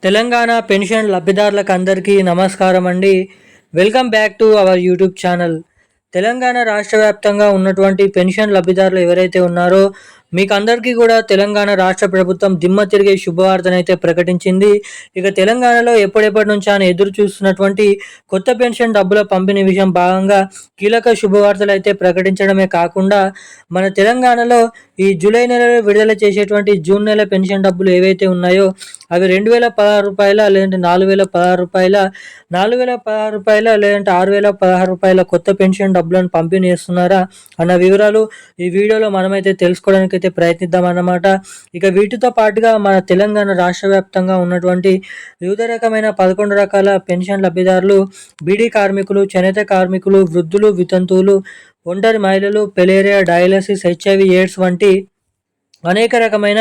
Telangana pension లబ్ధిదారులకు అందరికీ నమస్కారం అండి. Welcome back to our YouTube channel. Telangana రాష్ట్ర వ్యాప్తంగా ఉన్నటువంటి పెన్షన్ లబ్ధిదారులు ఎవరైతే ఉన్నారో మీకు అందరికీ కూడా తెలంగాణ రాష్ట్ర ప్రభుత్వం దిమ్మ తిరిగే శుభవార్తనైతే ప్రకటించింది. ఇక తెలంగాణలో ఎప్పటి నుంచి ఆయన ఎదురు చూస్తున్నటువంటి కొత్త పెన్షన్ డబ్బుల పంపిణీ విషయం భాగంగా కీలక శుభవార్తలు అయితే ప్రకటించడమే కాకుండా మన తెలంగాణలో ఈ జూలై నెలలో విడుదల చేసేటువంటి జూన్ నెల పెన్షన్ డబ్బులు ఏవైతే ఉన్నాయో అవి 2016 రూపాయల లేదంటే 4016 రూపాయల, 4016 రూపాయల లేదంటే 6016 రూపాయల కొత్త పెన్షన్ డబ్బులను పంపిణీ చేస్తున్నారా అన్న వివరాలు ఈ వీడియోలో మనమైతే తెలుసుకోవడానికి అయితే ప్రయత్నిద్దాం అన్నమాట. ఇక వీటితో పాటుగా మన తెలంగాణ రాష్ట్ర వ్యాప్తంగా ఉన్నటువంటి వివిధ రకమైన 11 రకాల పెన్షన్ లబ్ధిదారులు, బీడీ కార్మికులు, చేనేత కార్మికులు, వృద్ధులు, వితంతువులు, ఒంటరి మహిళలు, పెలేరియా, డయాలసిస్, హెచ్ఐవి ఎయిడ్స్ వంటి అనేక రకమైన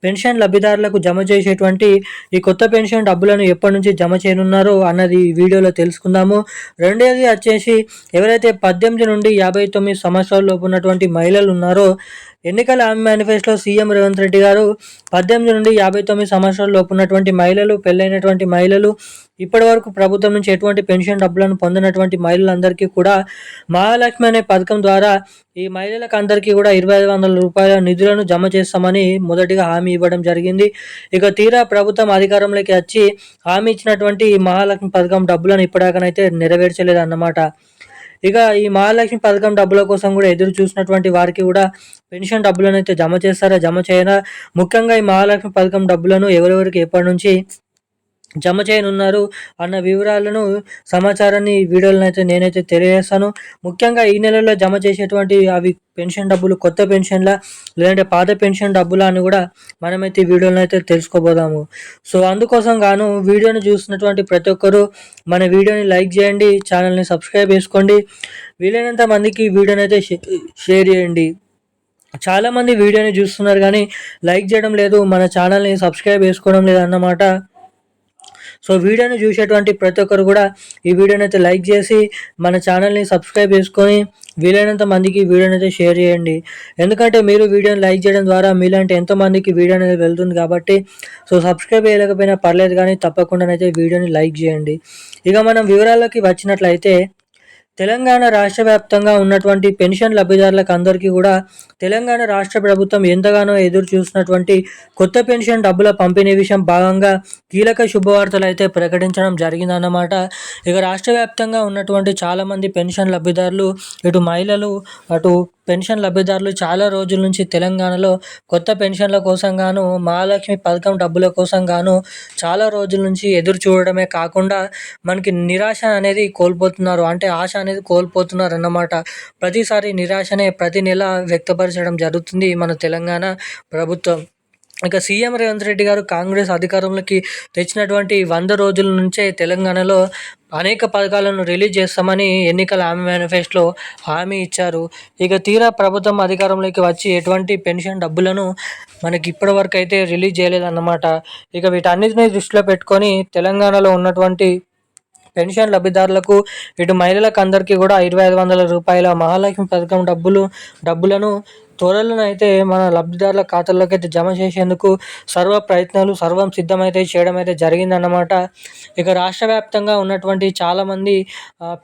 పెన్షన్ లబ్ధిదారులకు జమ చేసేటువంటి ఈ కొత్త పెన్షన్ డబ్బులను ఎప్పటి నుంచి జమ చేయనున్నారో అన్నది ఈ వీడియోలో తెలుసుకుందాము. రెండోది వచ్చేసి ఎవరైతే 18 నుండి 59 సంవత్సరాల లోపు ఉన్నటువంటి మహిళలు ఉన్నారో ఎన్నికల హామీ మేనిఫెస్టోలో సీఎం రేవంత్ రెడ్డి గారు 18 నుండి 59 సంవత్సరాల లోపు ఉన్నటువంటి మహిళలు, పెళ్ళైనటువంటి మహిళలు, ఇప్పటి వరకు ప్రభుత్వం నుంచి ఎటువంటి పెన్షన్ డబ్బులను పొందినటువంటి మహిళలందరికీ కూడా మహాలక్ష్మి అనే పథకం ద్వారా ఈ మహిళలకు అందరికీ కూడా 2500 రూపాయల నిధులను జమ చేస్తామని మొదటిగా హామీ ఇవ్వడం జరిగింది. ఇక తీరా ప్రభుత్వం అధికారంలోకి వచ్చి హామీ ఇచ్చినటువంటి ఈ మహాలక్ష్మి పథకం డబ్బులను ఇప్పటిదాకానైతే నెరవేర్చలేదు అన్నమాట. ఇక ఈ మహాలక్ష్మి పథకం డబ్బుల కోసం కూడా ఎదురు చూసినటువంటి వారికి కూడా పెన్షన్ డబ్బులను అయితే జమ చేస్తారా, జమ చేయరా, ముఖ్యంగా ఈ మహాలక్ష్మి పథకం డబ్బులను ఎవరెవరికి ఎప్పటి నుంచి జమ చేయనున్నారు అన్న వివరాలను సమాచారాన్ని వీడియోలను అయితే నేనైతే తెలియజేస్తాను. ముఖ్యంగా ఈ నెలలో జమ చేసేటువంటి అవి పెన్షన్ డబ్బులు కొత్త పెన్షన్ల లేదంటే పాత పెన్షన్ డబ్బులా అని కూడా మనమైతే ఈ వీడియోలను అయితే తెలుసుకోబోదాము. సో అందుకోసం గాను వీడియోని చూస్తున్నటువంటి ప్రతి ఒక్కరూ మన వీడియోని లైక్ చేయండి, ఛానల్ని సబ్స్క్రైబ్ చేసుకోండి, వీలైనంత మందికి వీడియోని అయితే షేర్ చేయండి. చాలామంది వీడియోని చూస్తున్నారు కానీ లైక్ చేయడం లేదు, మన ఛానల్ని సబ్స్క్రైబ్ చేసుకోవడం లేదు అన్నమాట. సో వీడియోని చూసేటువంటి ప్రతి ఒక్కరు కూడా ఈ వీడియోని అయితే లైక్ చేసి మన ఛానల్ని సబ్స్క్రైబ్ చేసుకొని వీలైనంత మందికి వీడియోని అయితే షేర్ చేయండి. ఎందుకంటే మీరు వీడియోని లైక్ చేయడం ద్వారా మీలాంటి ఎంతోమందికి వీడియో అనేది వెళ్తుంది కాబట్టి సో సబ్స్క్రైబ్ చేయలేకపోయినా పర్లేదు కానీ తప్పకుండానైతే వీడియోని లైక్ చేయండి. ఇక మనం వివరాల్లోకి వచ్చినట్లయితే తెలంగాణ రాష్ట్ర వ్యాప్తంగా ఉన్నటువంటి పెన్షన్ లబ్ధిదారులకు అందరికీ కూడా తెలంగాణ రాష్ట్ర ప్రభుత్వం ఎంతగానో ఎదురు చూసినటువంటి కొత్త పెన్షన్ డబ్బుల పంపిణీ విషయం భాగంగా కీలక శుభవార్తలు అయితే ప్రకటించడం జరిగిందన్నమాట. ఇక రాష్ట్ర వ్యాప్తంగా ఉన్నటువంటి చాలామంది పెన్షన్ లబ్ధిదారులు, ఇటు మహిళలు అటు పెన్షన్ లబ్ధిదారులు చాలా రోజుల నుంచి తెలంగాణలో కొత్త పెన్షన్ల కోసం గాను, మహాలక్ష్మి పథకం డబ్బుల కోసం గాను చాలా రోజుల నుంచి ఎదురు చూడడమే కాకుండా మనకి నిరాశ అనేది కోల్పోతున్నారు, అంటే ఆశ అనేది కోల్పోతున్నారు అన్నమాట. ప్రతిసారి నిరాశనే ప్రతి నెల వ్యక్తపరచడం జరుగుతుంది మన తెలంగాణ ప్రభుత్వం. ఇక సీఎం రేవంత్ రెడ్డి గారు కాంగ్రెస్ అధికారంలోకి తెచ్చినటువంటి 100 రోజుల నుంచే తెలంగాణలో అనేక పథకాలను రిలీజ్ చేస్తామని ఎన్నికల హామీ మేనిఫెస్టోలో హామీ ఇచ్చారు. ఇక తీరా ప్రభుత్వం అధికారంలోకి వచ్చి ఎటువంటి పెన్షన్ డబ్బులను మనకి ఇప్పటివరకు అయితే రిలీజ్ చేయలేదన్నమాట. ఇక వీటన్నిటిని దృష్టిలో పెట్టుకొని తెలంగాణలో ఉన్నటువంటి పెన్షన్ లబ్ధిదారులకు, ఇటు మహిళలకు అందరికీ కూడా 2500 రూపాయల మహాలక్ష్మి పథకం డబ్బులను త్వరలోనైతే మన లబ్ధిదారుల ఖాతాల్లోకి అయితే జమ చేసేందుకు సర్వం సిద్ధమైతే చేయడం అయితే జరిగిందన్నమాట. ఇక రాష్ట్ర వ్యాప్తంగా ఉన్నటువంటి చాలామంది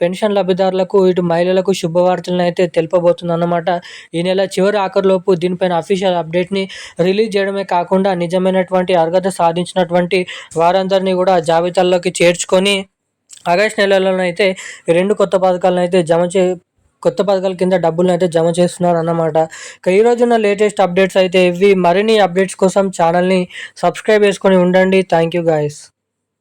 పెన్షన్ లబ్ధిదారులకు, ఇటు మహిళలకు శుభవార్తలను అయితే తెలుపబోతుందన్నమాట. ఈ నెల చివరి ఆఖరులోపు దీనిపైన అఫీషియల్ అప్డేట్ని రిలీజ్ చేయడమే కాకుండా నిజమైనటువంటి అర్హత సాధించినటువంటి వారందరినీ కూడా జాబితాల్లోకి చేర్చుకొని ఆగస్టు నెలలోనైతే 2 కొత్త పథకాల కింద డబ్బులను అయితే జమ చేస్తున్నారు అన్నమాట. ఇక ఈరోజు ఉన్న లేటెస్ట్ అప్డేట్స్ అయితే ఇవి. మరిన్ని అప్డేట్స్ కోసం ఛానల్ని సబ్స్క్రైబ్ చేసుకొని ఉండండి. Thank you guys.